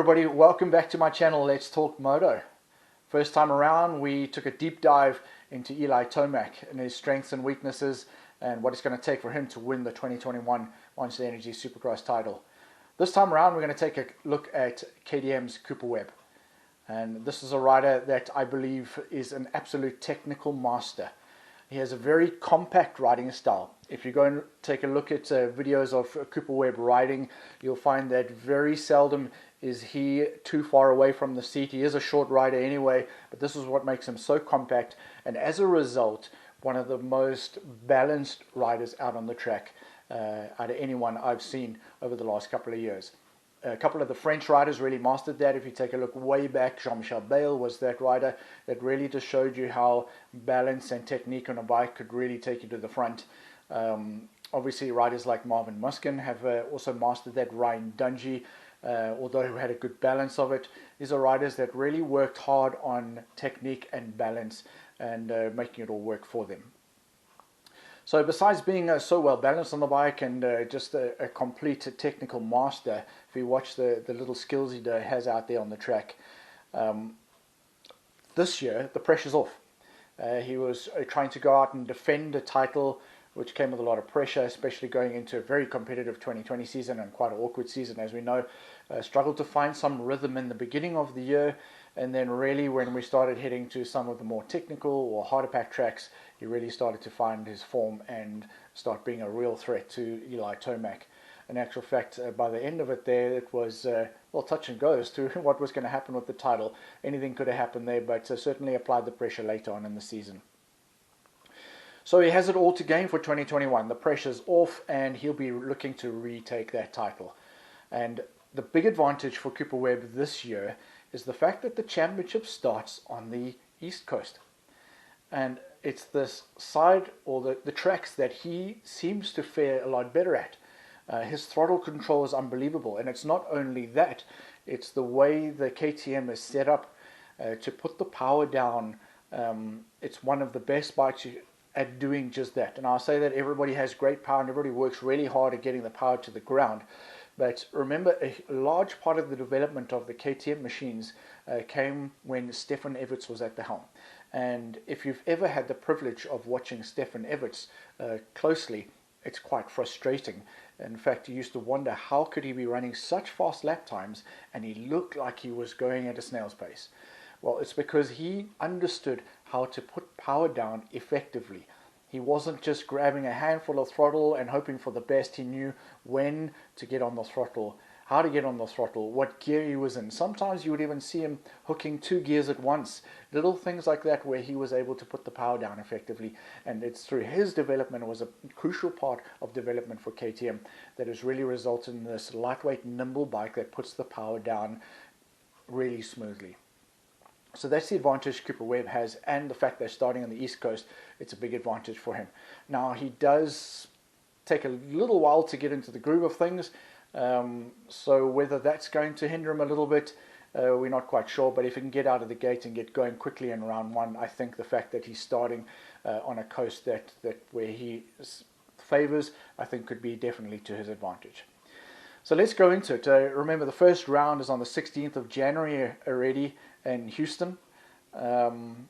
everybody, welcome back to my channel, Let's Talk Moto. First time around, we took a deep dive into Eli Tomac and his strengths and weaknesses and what it's going to take for him to win the 2021 Monster Energy Supercross title. This time around, we're going to take a look at KTM's Cooper Webb. And this is a rider that I believe is an absolute technical master. He has a very compact riding style. If you go and take a look at videos of Cooper Webb riding, you'll find that very seldom is he too far away from the seat. He is a short rider anyway, but this is what makes him so compact, and as a result, one of the most balanced riders out on the track out of anyone I've seen over the last couple of years. A couple of the French riders really mastered that. If you take a look way back, Jean-Michel Bayle was that rider that really just showed you how balance and technique on a bike could really take you to the front. Obviously, riders like Marvin Musquin have also mastered that. Ryan Dungey, although who had a good balance of it. These are riders that really worked hard on technique and balance and making it all work for them. So besides being so well balanced on the bike and just a complete technical master, if you watch the little skills he has out there on the track, this year the pressure's off. He was trying to go out and defend a title, which came with a lot of pressure, especially going into a very competitive 2020 season and quite an awkward season, as we know. Struggled to find some rhythm in the beginning of the year, and then really when we started heading to some of the more technical or harder pack tracks, he really started to find his form and start being a real threat to Eli Tomac. In actual fact, by the end of it there, it was well, touch and go as to what was going to happen with the title. Anything could have happened there, but certainly applied the pressure later on in the season. So he has it all to gain for 2021. The pressure's off and he'll be looking to retake that title. And the big advantage for Cooper Webb this year is the fact that the championship starts on the East Coast. And it's this side, or the tracks, that he seems to fare a lot better at. His throttle control is unbelievable. And it's not only that, it's the way the KTM is set up to put the power down. It's one of the best bikes at doing just that. And I'll say that everybody has great power and everybody works really hard at getting the power to the ground. But remember, a large part of the development of the KTM machines came when Stefan Everts was at the helm. And if you've ever had the privilege of watching Stefan Everts closely, it's quite frustrating. In fact, you used to wonder how could he be running such fast lap times and he looked like he was going at a snail's pace. Well, it's because he understood how to put power down effectively. He wasn't just grabbing a handful of throttle and hoping for the best. He knew when to get on the throttle, how to get on the throttle, what gear he was in. Sometimes you would even see him hooking 2 gears at once. Little things like that where he was able to put the power down effectively. And it's through his development, it was a crucial part of development for KTM that has really resulted in this lightweight, nimble bike that puts the power down really smoothly. So that's the advantage Cooper Webb has, and the fact they're starting on the East Coast, it's a big advantage for him. Now, he does take a little while to get into the groove of things, so whether that's going to hinder him a little bit, we're not quite sure, but if he can get out of the gate and get going quickly in round one, I think the fact that he's starting on a coast that where he favors, I think could be definitely to his advantage. So let's go into it. Remember, the first round is on the 16th of January already in Houston, and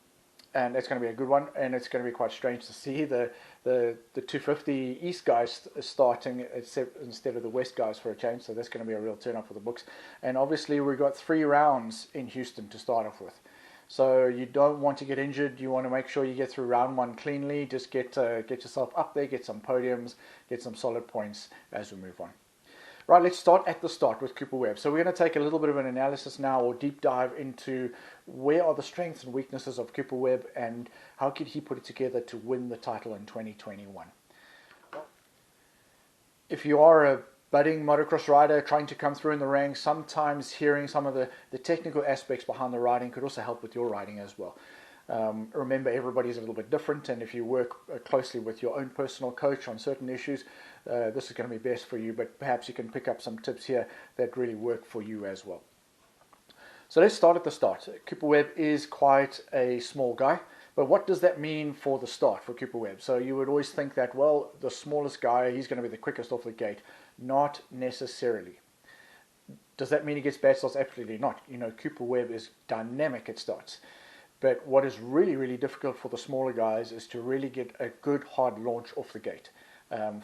it's going to be a good one, and it's going to be quite strange to see the 250 East guys starting instead of the West guys for a change, so that's going to be a real turn up for the books. And obviously we've got 3 rounds in Houston to start off with, so you don't want to get injured. You want to make sure you get through round 1 cleanly. Just get yourself up there, get some podiums, get some solid points as we move on. Right, let's start at the start with Cooper Webb. So we're going to take a little bit of an analysis now, or deep dive into where are the strengths and weaknesses of Cooper Webb and how could he put it together to win the title in 2021. If you are a budding motocross rider trying to come through in the ranks, sometimes hearing some of the technical aspects behind the riding could also help with your riding as well. Remember, everybody's a little bit different, and if you work closely with your own personal coach on certain issues, this is going to be best for you, but perhaps you can pick up some tips here that really work for you as well. So let's start at the start. Cooper Webb is quite a small guy, but what does that mean for the start for Cooper Webb? So you would always think that, well, the smallest guy, he's going to be the quickest off the gate. Not necessarily. Does that mean he gets bad starts? Absolutely not. You know, Cooper Webb is dynamic at starts. But what is really, really difficult for the smaller guys is to really get a good hard launch off the gate.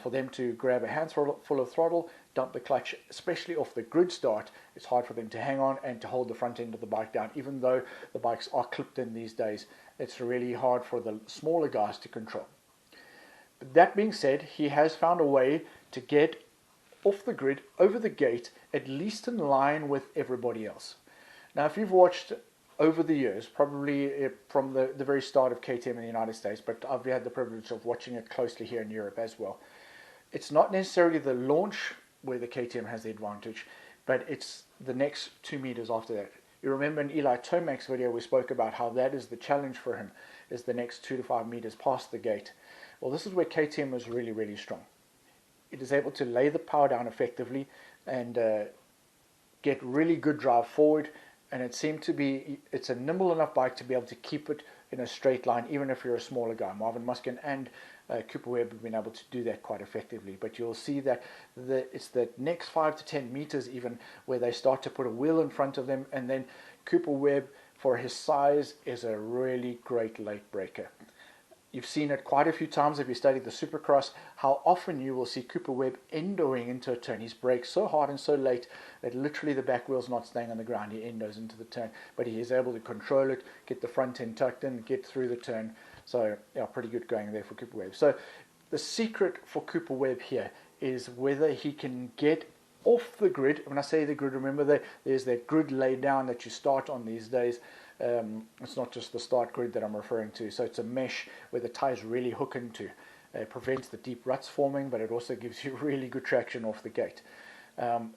For them to grab a handful of throttle, dump the clutch, especially off the grid start, it's hard for them to hang on and to hold the front end of the bike down. Even though the bikes are clipped in these days, it's really hard for the smaller guys to control. But that being said, he has found a way to get off the grid, over the gate, at least in line with everybody else. Now, if you've watched over the years, probably from the very start of KTM in the United States, but I've had the privilege of watching it closely here in Europe as well. It's not necessarily the launch where the KTM has the advantage, but it's the next 2 meters after that. You remember in Eli Tomac's video we spoke about how that is the challenge for him, is the next 2 to 5 meters past the gate. Well, this is where KTM is really, really strong. It is able to lay the power down effectively and get really good drive forward, and it seemed to be, it's a nimble enough bike to be able to keep it in a straight line even if you're a smaller guy. Marvin Muskin and Cooper Webb have been able to do that quite effectively, but you'll see that it's the next 5 to 10 meters even where they start to put a wheel in front of them, and then Cooper Webb, for his size, is a really great late breaker. You've seen it quite a few times if you studied the Supercross, how often you will see Cooper Webb endoing into a turn. He's braked so hard and so late that literally the back wheel's not staying on the ground. He endos into the turn, but he is able to control it, get the front end tucked in, get through the turn. So, yeah, pretty good going there for Cooper Webb. So, the secret for Cooper Webb here is whether he can get off the grid. When I say the grid, remember there's that grid laid down that you start on these days. It's not just the start grid that I'm referring to. So it's a mesh where the tires really hook into. It prevents the deep ruts forming, but it also gives you really good traction off the gate.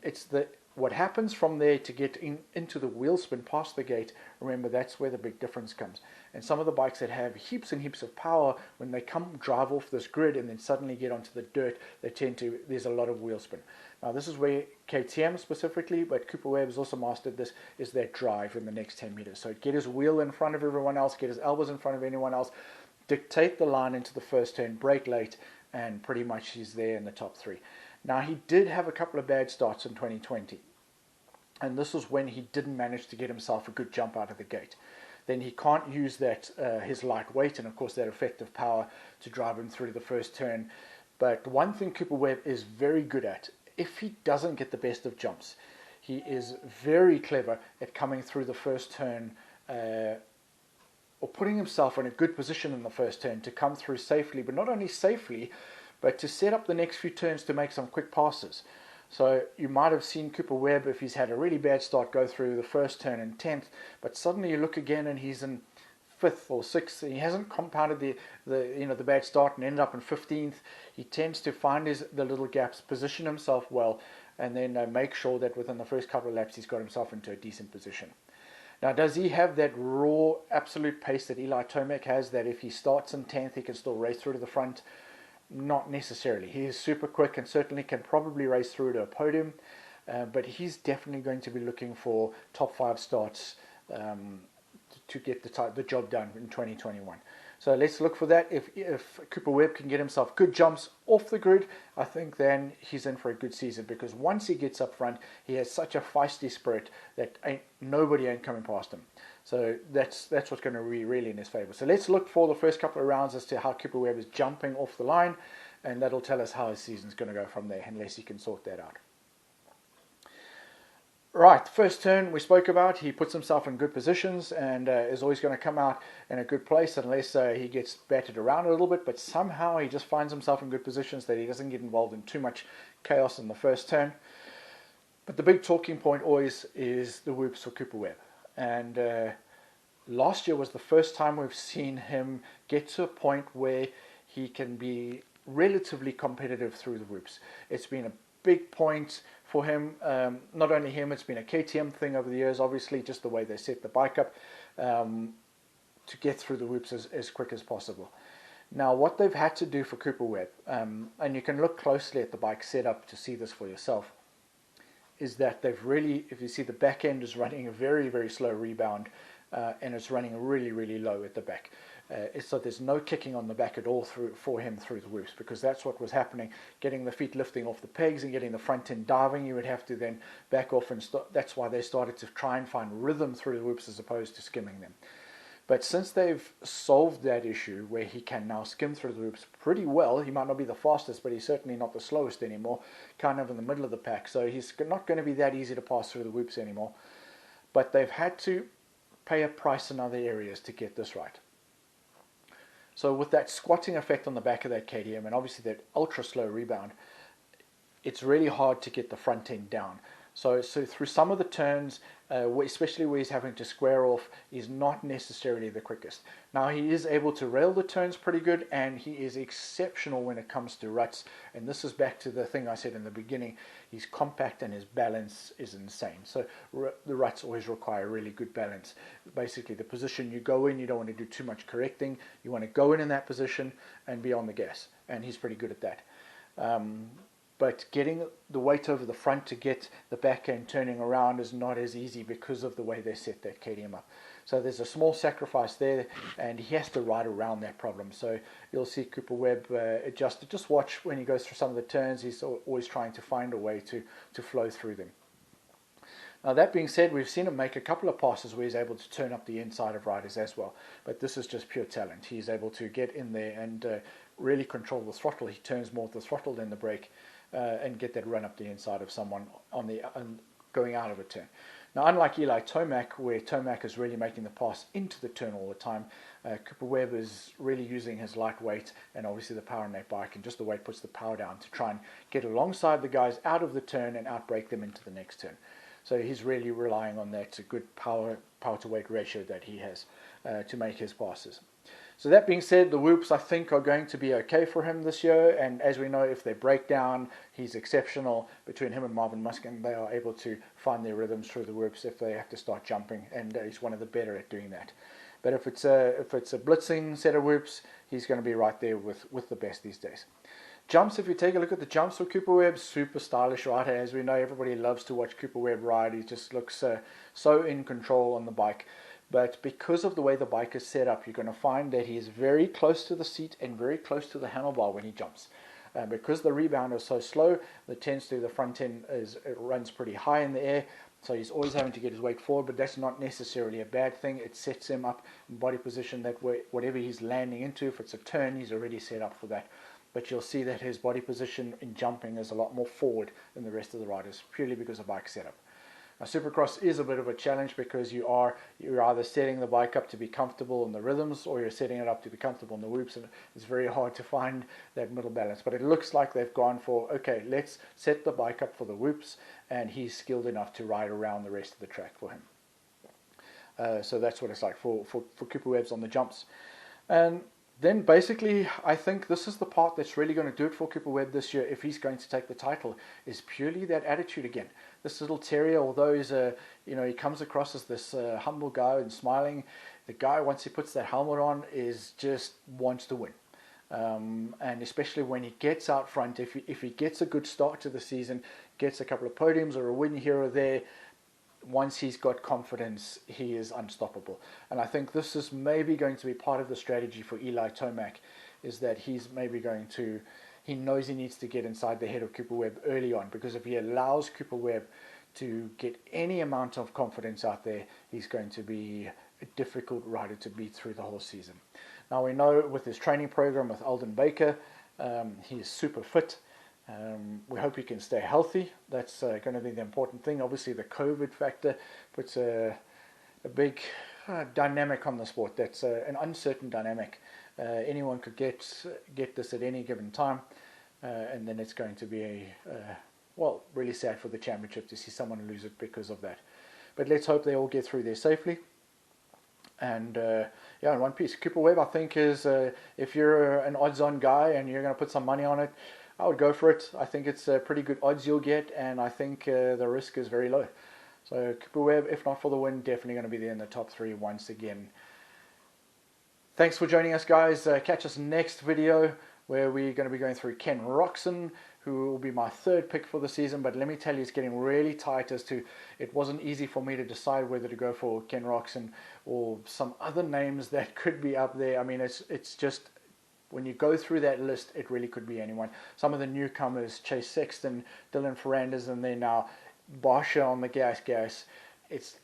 It's what happens from there to get into the wheel spin past the gate. Remember, that's where the big difference comes. And some of the bikes that have heaps and heaps of power, when they drive off this grid and then suddenly get onto the dirt, there's a lot of wheel spin. Now, this is where KTM specifically, but Cooper Webb has also mastered this, is that drive in the next 10 meters. So get his wheel in front of everyone else, get his elbows in front of anyone else, dictate the line into the first turn, brake late, and pretty much he's there in the top 3. Now, he did have a couple of bad starts in 2020. And this was when he didn't manage to get himself a good jump out of the gate. Then he can't use that his light weight and, of course, that effective power to drive him through the first turn. But one thing Cooper Webb is very good at, if he doesn't get the best of jumps, he is very clever at coming through the first turn or putting himself in a good position in the first turn to come through safely, but not only safely, but to set up the next few turns to make some quick passes. So you might have seen Cooper Webb, if he's had a really bad start, go through the first turn in 10th, but suddenly you look again and he's in 5th or 6th. He hasn't compounded the bad start and ended up in 15th. He tends to find the little gaps, position himself well, and then make sure that within the first couple of laps he's got himself into a decent position. Now, does he have that raw, absolute pace that Eli Tomac has, that if he starts in 10th he can still race through to the front? Not necessarily. He is super quick and certainly can probably race through to a podium, but he's definitely going to be looking for top 5 starts to get the job done in 2021. So let's look for that. If Cooper Webb can get himself good jumps off the grid, I think then he's in for a good season, because once he gets up front, he has such a feisty spirit that nobody ain't coming past him. So that's what's going to be really in his favor. So let's look for the first couple of rounds as to how Cooper Webb is jumping off the line, and that'll tell us how his season's going to go from there, unless he can sort that out. Right, first turn we spoke about, he puts himself in good positions and is always going to come out in a good place unless he gets battered around a little bit, but somehow he just finds himself in good positions that he doesn't get involved in too much chaos in the first turn. But the big talking point always is the whoops for Cooper Webb. And last year was the first time we've seen him get to a point where he can be relatively competitive through the whoops. It's been a big point for him. Not only him, it's been a KTM thing over the years, obviously, just the way they set the bike up to get through the whoops as quick as possible. Now, what they've had to do for Cooper Webb, and you can look closely at the bike setup to see this for yourself, is that they've really, if you see, the back end is running a very, very slow rebound. and it's running really, really low at the back. So there's no kicking on the back at all for him through the whoops, because that's what was happening. Getting the feet lifting off the pegs and getting the front end diving, you would have to then back off, and that's why they started to try and find rhythm through the whoops as opposed to skimming them. But since they've solved that issue where he can now skim through the whoops pretty well, he might not be the fastest, but he's certainly not the slowest anymore, kind of in the middle of the pack. So he's not going to be that easy to pass through the whoops anymore. But they've had to pay a price in other areas to get this right. So with that squatting effect on the back of that KTM and obviously that ultra slow rebound, it's really hard to get the front end down. So through some of the turns, especially where he's having to square off, is not necessarily the quickest. Now he is able to rail the turns pretty good, and he is exceptional when it comes to ruts. And this is back to the thing I said in the beginning. He's compact and his balance is insane. So the ruts always require really good balance. Basically the position you go in, you don't want to do too much correcting. You want to go in that position and be on the gas. And he's pretty good at that. But getting the weight over the front to get the back end turning around is not as easy because of the way they set that KTM up. So there's a small sacrifice there, and he has to ride around that problem. So you'll see Cooper Webb adjust it. Just watch when he goes through some of the turns, he's always trying to find a way to flow through them. Now that being said, we've seen him make a couple of passes where he's able to turn up the inside of riders as well. But this is just pure talent. He's able to get in there and really control the throttle. He turns more with the throttle than the brake. And get that run up the inside of someone on going out of a turn. Now, unlike Eli Tomac, where Tomac is really making the pass into the turn all the time, Cooper Webb is really using his lightweight and obviously the power in that bike, and just the weight puts the power down to try and get alongside the guys out of the turn and outbrake them into the next turn. So he's really relying on that good power to weight ratio that he has to make his passes. So that being said, the whoops I think are going to be okay for him this year, and as we know, if they break down, he's exceptional. Between him and Marvin Muskin, they are able to find their rhythms through the whoops if they have to start jumping, and he's one of the better at doing that. But if it's a blitzing set of whoops, he's going to be right there with the best these days. Jumps, if you take a look at the jumps for Cooper Webb, super stylish rider. As we know, everybody loves to watch Cooper Webb ride. He just looks so in control on the bike. But because of the way the bike is set up, you're going to find that he is very close to the seat and very close to the handlebar when he jumps. Because the rebound is so slow, the front end runs pretty high in the air, so he's always having to get his weight forward, but that's not necessarily a bad thing. It sets him up in body position that way, whatever he's landing into, if it's a turn, he's already set up for that. But you'll see that his body position in jumping is a lot more forward than the rest of the riders, purely because the bike's set up. Now, Supercross is a bit of a challenge because you're either setting the bike up to be comfortable in the rhythms, or you're setting it up to be comfortable in the whoops, and it's very hard to find that middle balance. But it looks like they've gone for, okay, let's set the bike up for the whoops, and he's skilled enough to ride around the rest of the track for him. So that's what it's like for Cooper Webb's on the jumps. And then basically, I think this is the part that's really going to do it for Cooper Webb this year if he's going to take the title, is purely that attitude again. This little terrier, although he's he comes across as this humble guy and smiling, the guy, once he puts that helmet on, is just wants to win. And especially when he gets out front, if he gets a good start to the season, gets a couple of podiums or a win here or there, once he's got confidence, he is unstoppable. And I think this is maybe going to be part of the strategy for Eli Tomac, is that he's maybe he knows he needs to get inside the head of Cooper Webb early on, because if he allows Cooper Webb to get any amount of confidence out there, he's going to be a difficult rider to beat through the whole season. Now we know with his training program with Alden Baker, he is super fit. We hope he can stay healthy. That's going to be the important thing. Obviously the COVID factor puts a big dynamic on the sport. That's an uncertain dynamic. Anyone could get this at any given time, and then it's going to be really sad for the championship to see someone lose it because of that. But let's hope they all get through there safely. And in one piece, Cooper Webb, I think, is if you're an odds-on guy and you're going to put some money on it, I would go for it. I think it's pretty good odds you'll get, and I think the risk is very low. So Cooper Webb, if not for the win, definitely going to be there in the top 3 once again. Thanks for joining us, guys. Catch us next video, where we're going to be going through Ken Roxon, who will be my third pick for the season, but let me tell you, it's getting really tight as to, it wasn't easy for me to decide whether to go for Ken Roczen or some other names that could be up there. I mean, it's just, when you go through that list, it really could be anyone. Some of the newcomers, Chase Sexton, Dylan Ferrandis, and then now Barsha on the gas. It's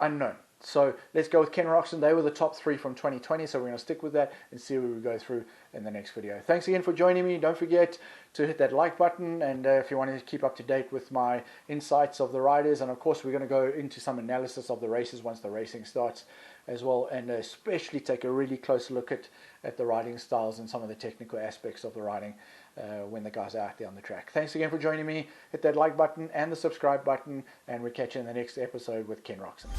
unknown. So let's go with Ken Roczen. They were the top 3 from 2020, so we're going to stick with that and see what we go through in the next video. Thanks again for joining me. Don't forget to hit that like button, and if you want to keep up to date with my insights of the riders, and of course we're going to go into some analysis of the races once the racing starts as well, and especially take a really close look at the riding styles and some of the technical aspects of the riding when the guys are out there on the track. Thanks again for joining me. Hit that like button and the subscribe button, and we'll catch you in the next episode with Ken Roczen.